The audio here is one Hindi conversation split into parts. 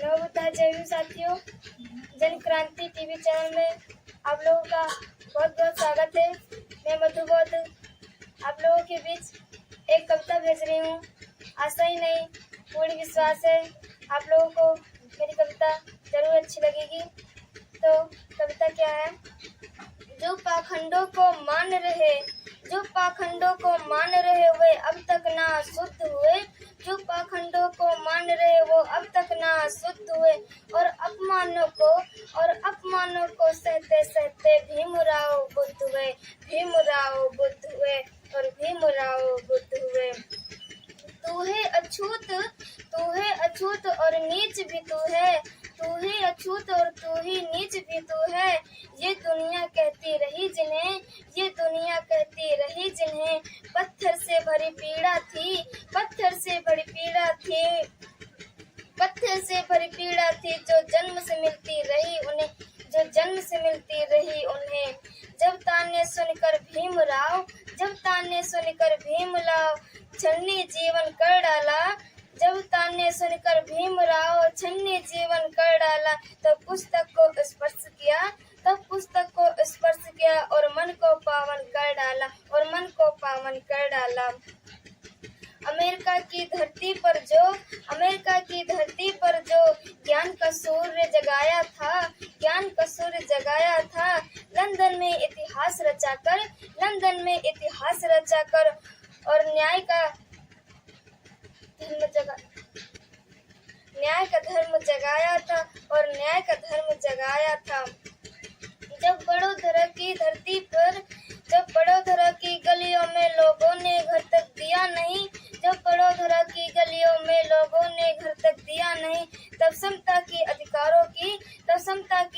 नमोबुद्धाय जय भीम साथियों। जन क्रांति टीवी चैनल में आप लोगों का बहुत बहुत स्वागत है। मैं मधुबोध आप लोगों के बीच एक कविता भेज रही हूँ। आशा ही नहीं पूर्ण विश्वास है आप लोगों को मेरी कविता जरूर अच्छी लगेगी। तो कविता क्या है? जो पाखंडों को मान रहे वे अब तक ना शुद्ध हुए। जो पाखंडों को मान रहे वो अब तक ना शुद्ध हुए। और अपमानों को सहते सहते भीमराव बुद्ध हुए। और भीमराव बुद्ध हुए। तू है अछूत और नीच भी तू है। तू ही अछूत और तू ही नीच भी तू है। ये दुनिया कहती रही जिन्हें पत्थर से भरी पीड़ा थी जो जन्म से मिलती रही उन्हें। जब ताने सुनकर भीमराव छन्नी जीवन कर डाला। जब ताने सुनकर भीमराव छन्नी जीवन कर डाला। तब पुस्तक को स्पर्श किया और मन को पावन कर डाला। अमेरिका की धरती पर जो ज्ञान का सूर्य जगाया था। लंदन में इतिहास रचाकर और न्याय का धर्म जगाया था। जब बड़ोदरा की धरती पर गलियों में लोगों ने घर तक दिया नहीं। तब समता की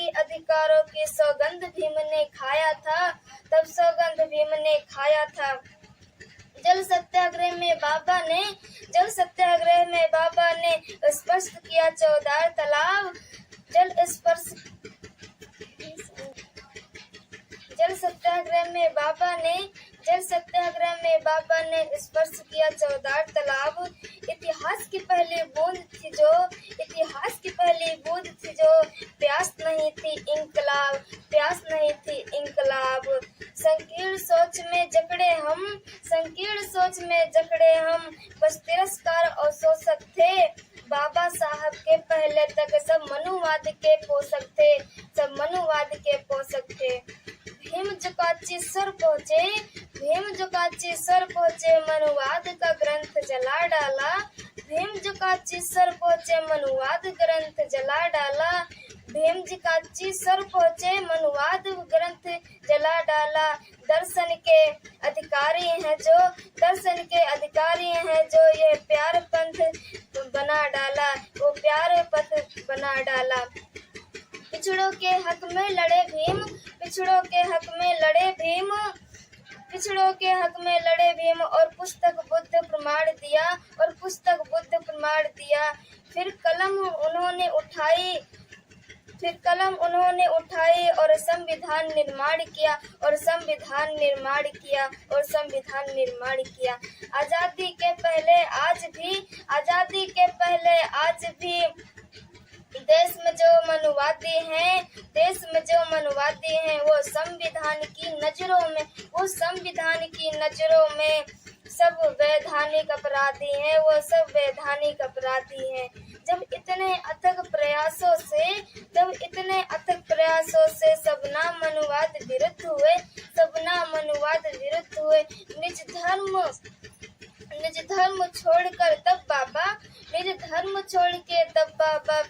अधिकारों की सौगंध भीम ने खाया था। जल सत्याग्रह में बाबा ने स्पर्श किया 14 तालाब। जल सत्याग्रह में बाबा ने स्पर्श किया 14 तालाब। इतिहास की पहली बूंद थी जो प्यास नहीं थी इंकलाब। संकीर्ण सोच में जकड़े हम बस तिरस्कार और शोषक थे। बाबा साहब के पहले तक सब मनुवाद के पोषक थे। भीम जुकाची सर पहुँचे मनुवाद का ग्रंथ जला डाला। भीम जुकाची सर पहुँचे मनुवाद ग्रंथ जला डाला। भीम जुकाची सर पहुँचे मनुवाद ग्रंथ जला डाला। दर्शन के अधिकारी हैं जो ये प्यार पंथ बना डाला। वो प्यार पथ बना डाला। पिछड़ों के हक में लड़े भीम और पुस्तक बुद्ध प्रमाण दिया। फिर कलम उन्होंने उठाई और संविधान निर्माण किया। आजादी के पहले आज भी देश में जो मनुवादी हैं वो संविधान की नजरों में सब वैधानिक अपराधी हैं। जब इतने अथक प्रयासों से सब नामनुवाद विरुद्ध हुए। निज धर्म छोड़ के तब बाबा